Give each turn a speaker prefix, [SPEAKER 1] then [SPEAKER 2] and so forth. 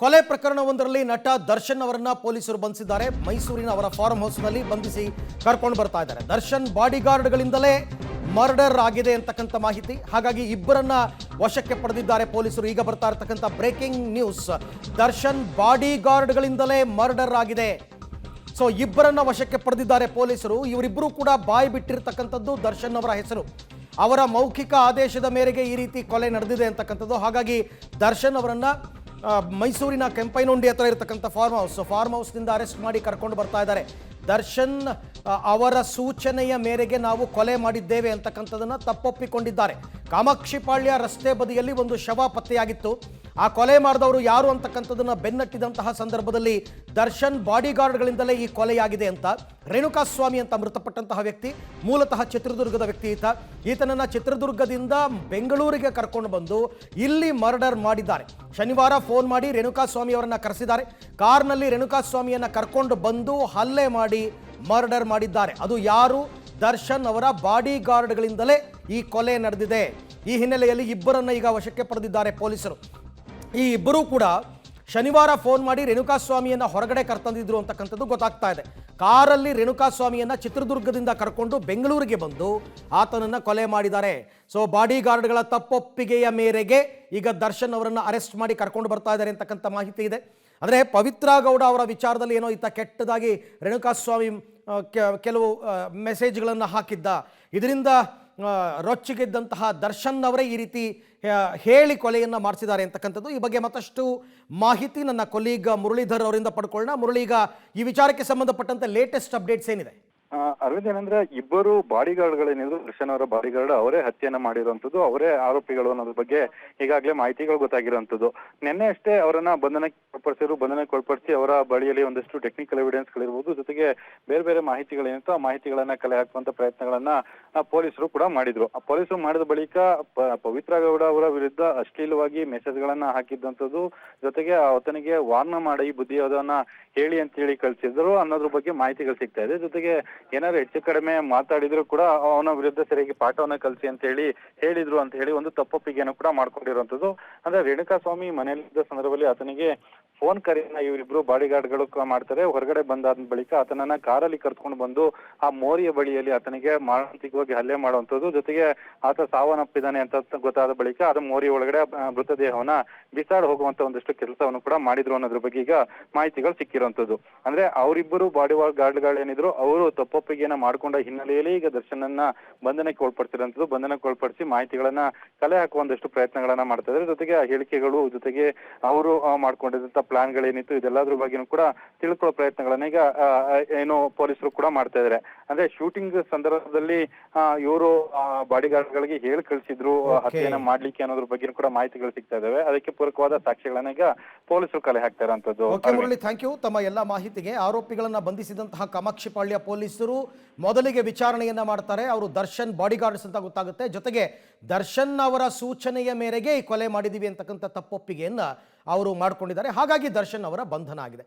[SPEAKER 1] ಕೊಲೆ ಪ್ರಕರಣವೊಂದರಲ್ಲಿ ನಟ ದರ್ಶನ್ ಅವರನ್ನ ಪೊಲೀಸರು ಬಂಧಿಸಿದ್ದಾರೆ. ಮೈಸೂರಿನ ಅವರ ಫಾರ್ಮ್ ಹೌಸ್ನಲ್ಲಿ ಬಂಧಿಸಿ ಕರ್ಕೊಂಡು ಬರ್ತಾ ಇದ್ದಾರೆ. ದರ್ಶನ್ ಬಾಡಿಗಾರ್ಡ್ಗಳಿಂದಲೇ ಮರ್ಡರ್ ಆಗಿದೆ ಅಂತಕ್ಕಂಥ ಮಾಹಿತಿ. ಹಾಗಾಗಿ ಇಬ್ಬರನ್ನ ವಶಕ್ಕೆ ಪಡೆದಿದ್ದಾರೆ ಪೊಲೀಸರು. ಈಗ ಬರ್ತಾ ಇರತಕ್ಕಂಥ ಬ್ರೇಕಿಂಗ್ ನ್ಯೂಸ್, ದರ್ಶನ್ ಬಾಡಿಗಾರ್ಡ್ಗಳಿಂದಲೇ ಮರ್ಡರ್ ಆಗಿದೆ. ಸೊ ಇಬ್ಬರನ್ನ ವಶಕ್ಕೆ ಪಡೆದಿದ್ದಾರೆ ಪೊಲೀಸರು. ಇವರಿಬ್ಬರು ಕೂಡ ಬಾಯಿ ಬಿಟ್ಟಿರ್ತಕ್ಕಂಥದ್ದು ದರ್ಶನ್ ಅವರ ಹೆಸರು. ಅವರ ಮೌಖಿಕ ಆದೇಶದ ಮೇರೆಗೆ ಈ ರೀತಿ ಕೊಲೆ ನಡೆದಿದೆ ಅಂತಕ್ಕಂಥದ್ದು. ಹಾಗಾಗಿ ದರ್ಶನ್ ಅವರನ್ನ ಮೈಸೂರಿನ ಕೆಂಪೈನೊಂಡಿ ಹತ್ರ ಇರತಕ್ಕಂಥ ಫಾರ್ಮ್ ಹೌಸ್ನಿಂದ ಅರೆಸ್ಟ್ ಮಾಡಿ ಕರ್ಕೊಂಡು ಬರ್ತಾ ಇದ್ದಾರೆ. ದರ್ಶನ್ ಅವರ ಸೂಚನೆಯ ಮೇರೆಗೆ ನಾವು ಕೊಲೆ ಮಾಡಿದ್ದೇವೆ ಅಂತಕ್ಕಂಥದ್ದನ್ನು ತಪ್ಪೊಪ್ಪಿಕೊಂಡಿದ್ದಾರೆ. ಕಾಮಾಕ್ಷಿಪಾಳ್ಯ ರಸ್ತೆ ಬದಿಯಲ್ಲಿ ಒಂದು ಶವ ಪತ್ತೆಯಾಗಿತ್ತು. ಆ ಕೊಲೆ ಮಾಡಿದವರು ಯಾರು ಅಂತಕ್ಕಂಥದ್ದನ್ನು ಬೆನ್ನಟ್ಟಿದಂತಹ ಸಂದರ್ಭದಲ್ಲಿ ದರ್ಶನ್ ಬಾಡಿಗಾರ್ಡ್ಗಳಿಂದಲೇ ಈ ಕೊಲೆಯಾಗಿದೆ ಅಂತ, ರೇಣುಕಾಸ್ವಾಮಿ ಅಂತ ಮೃತಪಟ್ಟಂತಹ ವ್ಯಕ್ತಿ ಮೂಲತಃ ಚಿತ್ರದುರ್ಗದ ವ್ಯಕ್ತಿ. ಈತನನ್ನ ಚಿತ್ರದುರ್ಗದಿಂದ ಬೆಂಗಳೂರಿಗೆ ಕರ್ಕೊಂಡು ಬಂದು ಇಲ್ಲಿ ಮರ್ಡರ್ ಮಾಡಿದ್ದಾರೆ. ಶನಿವಾರ ಫೋನ್ ಮಾಡಿ ರೇಣುಕಾಸ್ವಾಮಿ ಅವರನ್ನ ಕರೆಸಿದ್ದಾರೆ. ಕಾರ್ನಲ್ಲಿ ರೇಣುಕಾಸ್ವಾಮಿಯನ್ನ ಕರ್ಕೊಂಡು ಬಂದು ಹಲ್ಲೆ ಮಾಡಿ ಮರ್ಡರ್ ಮಾಡಿದ್ದಾರೆ. ಅದು ಯಾರು? ದರ್ಶನ್ ಅವರ ಬಾಡಿಗಾರ್ಡ್ಗಳಿಂದಲೇ ಈ ಕೊಲೆ ನಡೆದಿದೆ. ಈ ಹಿನ್ನೆಲೆಯಲ್ಲಿ ಇಬ್ಬರನ್ನ ಈಗ ವಶಕ್ಕೆ ಪಡೆದಿದ್ದಾರೆ ಪೊಲೀಸರು. ಈ ಇಬ್ಬರೂ ಕೂಡ ಶನಿವಾರ ಫೋನ್ ಮಾಡಿ ರೇಣುಕಾಸ್ವಾಮಿಯನ್ನ ಹೊರಗಡೆ ಕರ್ತಂದಿದ್ರು ಅಂತಕ್ಕಂಥದ್ದು ಗೊತ್ತಾಗ್ತಾ ಇದೆ. ಕಾರಲ್ಲಿ ರೇಣುಕಾಸ್ವಾಮಿಯನ್ನ ಚಿತ್ರದುರ್ಗದಿಂದ ಕರ್ಕೊಂಡು ಬೆಂಗಳೂರಿಗೆ ಬಂದು ಆತನನ್ನ ಕೊಲೆ ಮಾಡಿದ್ದಾರೆ. ಸೊ ಬಾಡಿಗಾರ್ಡ್ಗಳ ತಪ್ಪೊಪ್ಪಿಗೆಯ ಮೇರೆಗೆ ಈಗ ದರ್ಶನ್ ಅವರನ್ನ ಅರೆಸ್ಟ್ ಮಾಡಿ ಕರ್ಕೊಂಡು ಬರ್ತಾ ಇದ್ದಾರೆ ಅಂತಕ್ಕಂಥ ಮಾಹಿತಿ ಇದೆ. ಅಂದರೆ ಪವಿತ್ರ ಗೌಡ ಅವರ ವಿಚಾರದಲ್ಲಿ ಏನೋ ಈತ ಕೆಟ್ಟದಾಗಿ ರೇಣುಕಾಸ್ವಾಮಿ ಕೆಲವು ಮೆಸೇಜ್ಗಳನ್ನು ಹಾಕಿದ್ದ. ಇದರಿಂದ ರೊಚ್ಚಿಗೆದ್ದಂತಹ ದರ್ಶನ್ ಅವರೇ ಈ ರೀತಿ ಹೇಳಿ ಕೊಲೆಯನ್ನು ಮಾಡಿಸಿದ್ದಾರೆ ಅಂತಕ್ಕಂಥದ್ದು. ಈ ಬಗ್ಗೆ ಮತ್ತಷ್ಟು ಮಾಹಿತಿ ನನ್ನ ಕೊಲೀಗ್ ಮುರಳೀಧರ್ ಅವರಿಂದ ಪಡ್ಕೊಳ್ಳೋಣ. ಮುರಳಿ, ಈಗ ಈ ವಿಚಾರಕ್ಕೆ ಸಂಬಂಧಪಟ್ಟಂತೆ ಲೇಟೆಸ್ಟ್ ಅಪ್ಡೇಟ್ಸ್ ಏನಿದೆ?
[SPEAKER 2] ಅರವಿಂದ್, ಏನಂದ್ರೆ ಇಬ್ಬರು ಬಾಡಿಗಾರ್ಡ್ಗಳೇನಿದ್ರು ದರ್ಶನ್ ಅವರ ಬಾಡಿಗಾರ್ಡ್ ಅವರೇ ಹತ್ಯೆಯನ್ನ ಮಾಡಿರುವಂತದ್ದು, ಅವರೇ ಆರೋಪಿಗಳು ಅನ್ನೋದ್ರ ಬಗ್ಗೆ ಈಗಾಗಲೇ ಮಾಹಿತಿಗಳು ಗೊತ್ತಾಗಿರುವಂತದ್ದು. ನಿನ್ನೆ ಅಷ್ಟೇ ಅವರನ್ನ ಬಂಧನಕ್ಕೆ ಒಳಪಡಿಸಿ ಅವರ ಬಳಿಯಲ್ಲಿ ಒಂದಷ್ಟು ಟೆಕ್ನಿಕಲ್ ಎವಿಡೆನ್ಸ್ ಗಳಿರ್ಬೋದು, ಜೊತೆಗೆ ಬೇರೆ ಬೇರೆ ಮಾಹಿತಿಗಳೇನಿತ್ತು ಆ ಮಾಹಿತಿಗಳನ್ನ ಕಲೆ ಹಾಕುವಂತ ಪ್ರಯತ್ನಗಳನ್ನ ಪೊಲೀಸರು ಕೂಡ ಮಾಡಿದ್ರು. ಆ ಪೊಲೀಸರು ಮಾಡಿದ ಬಳಿಕ ಪವಿತ್ರ ಗೌಡ ಅವರ ವಿರುದ್ಧ ಅಶ್ಲೀಲವಾಗಿ ಮೆಸೇಜ್ ಗಳನ್ನ ಹಾಕಿದ್ದಂಥದ್ದು, ಜೊತೆಗೆ ಆತನಿಗೆ ವಾರ್ನ ಮಾಡಿ ಬುದ್ಧಿಯೋದನ್ನ ಹೇಳಿ ಅಂತ ಹೇಳಿ ಕಳಿಸಿದ್ರು ಅನ್ನೋದ್ರ ಬಗ್ಗೆ ಮಾಹಿತಿಗಳು ಸಿಗ್ತಾ ಇದೆ. ಜೊತೆಗೆ ಏನಾದ್ರು ಹೆಚ್ಚು ಕಡಿಮೆ ಮಾತಾಡಿದ್ರು ಕೂಡ ಅವನ ವಿರುದ್ಧ ಸರಿಯಾಗಿ ಪಾಠವನ್ನ ಕಲಿಸಿ ಅಂತ ಹೇಳಿದ್ರು ಅಂತ ಹೇಳಿ ಒಂದು ತಪ್ಪೊಪ್ಪಿಗೆಯನ್ನು ಕೂಡ ಮಾಡ್ಕೊಂಡಿರುವಂತದ್ದು. ಅಂದ್ರೆ ರೇಣುಕಾಸ್ವಾಮಿ ಮನೆಯಲ್ಲಿದ್ದ ಸಂದರ್ಭದಲ್ಲಿ ಆತನಿಗೆ ಫೋನ್ ಕರೆಯನ್ನ ಇವರಿಬ್ರು ಬಾಡಿಗಾರ್ಡ್ಗಳು ಮಾಡ್ತಾರೆ. ಹೊರಗಡೆ ಬಂದಾದ ಬಳಿಕ ಆತನನ್ನ ಕಾರಲ್ಲಿ ಕರ್ಕೊಂಡು ಬಂದು ಆ ಮೋರಿಯ ಬಳಿಯಲ್ಲಿ ಆತನಿಗೆ ಮಾನಸಿಕವಾಗಿ ಹಲ್ಲೆ ಮಾಡುವಂತದ್ದು, ಜೊತೆಗೆ ಆತ ಸಾವನ್ನಪ್ಪಿದ್ದಾನೆ ಅಂತ ಗೊತ್ತಾದ ಬಳಿಕ ಅದು ಮೋರಿ ಒಳಗಡೆ ಮೃತದೇಹವನ್ನ ಬಿಸಾಡ್ ಹೋಗುವಂತ ಒಂದಷ್ಟು ಕೆಲಸವನ್ನು ಕೂಡ ಮಾಡಿದ್ರು ಅನ್ನೋದ್ರ ಬಗ್ಗೆ ಈಗ ಮಾಹಿತಿಗಳು ಸಿಕ್ಕಿರುವಂತದ್ದು. ಅಂದ್ರೆ ಅವರಿಬ್ಬರು ಬಾಡಿಗಾರ್ಡ್ಗಳು ಏನಿದ್ರು ಅವರು ತಪ್ಪೊಪ್ಪಿಗೆಯನ್ನ ಮಾಡ್ಕೊಂಡ ಹಿನ್ನೆಲೆಯಲ್ಲಿ ಈಗ ದರ್ಶನನ್ನ ಬಂಧನಕ್ಕೆ ಒಳಪಡಿಸಿರುವಂತದ್ದು. ಬಂಧನಕ್ಕೆ ಒಳಪಡಿಸಿ ಮಾಹಿತಿಗಳನ್ನ ಕಲೆ ಹಾಕುವಂದಷ್ಟು ಪ್ರಯತ್ನಗಳನ್ನ ಮಾಡ್ತಾ ಇದ್ದಾರೆ. ಜೊತೆಗೆ ಹೇಳಿಕೆಗಳು, ಜೊತೆಗೆ ಅವರು ಮಾಡ್ಕೊಂಡಿದ್ದಂತ ಪ್ಲಾನ್ಗಳೇನಿತ್ತು ಇದೆಲ್ಲದ್ರ ಬಗ್ಗೆನೂ ಕೂಡ ತಿಳ್ಕೊಳ್ಳೋ ಪ್ರಯತ್ನಗಳನ್ನ ಈಗ ಏನು ಪೊಲೀಸರು ಕೂಡ ಮಾಡ್ತಾ ಇದ್ದಾರೆ. ಅಂದ್ರೆ ಶೂಟಿಂಗ್ ಸಂದರ್ಭದಲ್ಲಿ ಇವರು ಬಾಡಿಗಾರ್ಡ್ಗಳಿಗೆ ಹೇಳಿ ಕಳಿಸಿದ್ರು ಹತ್ಯೆಯನ್ನ ಮಾಡ್ಲಿಕ್ಕೆ ಅನ್ನೋದ್ರ ಬಗ್ಗೆ ಕೂಡ ಮಾಹಿತಿಗಳು ಸಿಗ್ತಾ ಇದಾವೆ. ಅದಕ್ಕೆ ಪೂರಕವಾದ ಸಾಕ್ಷ್ಯಗಳನ್ನ ಈಗ ಪೊಲೀಸರು ಕಲೆ ಹಾಕ್ತಾ ಇರುವಂತದ್ದು.
[SPEAKER 1] ಥ್ಯಾಂಕ್ ಯು ತಮ್ಮ ಎಲ್ಲ ಮಾಹಿತಿಗೆ. ಆರೋಪಿಗಳನ್ನ ಬಂಧಿಸಿದಂತಹ ಕಾಮಾಕ್ಷಿಪಾಳ್ಯ ಪೊಲೀಸರು ಮೊದಲಿಗೆ ವಿಚಾರಣೆಯನ್ನ ಮಾಡ್ತಾರೆ. ಅವರು ದರ್ಶನ್ ಬಾಡಿಗಾರ್ಡ್ಸ್ ಅಂತ ಗೊತ್ತಾಗುತ್ತೆ. ಜೊತೆಗೆ ದರ್ಶನ್ ಅವರ ಸೂಚನೆಯ ಮೇರೆಗೆ ಈ ಕೊಲೆ ಮಾಡಿದೀವಿ ಅಂತಕ್ಕಂಥ ತಪ್ಪೊಪ್ಪಿಗೆಯನ್ನ ಅವರು ಮಾಡ್ಕೊಂಡಿದ್ದಾರೆ. ಹಾಗಾಗಿ ದರ್ಶನ್ ಅವರ ಬಂಧನ ಆಗಿದೆ.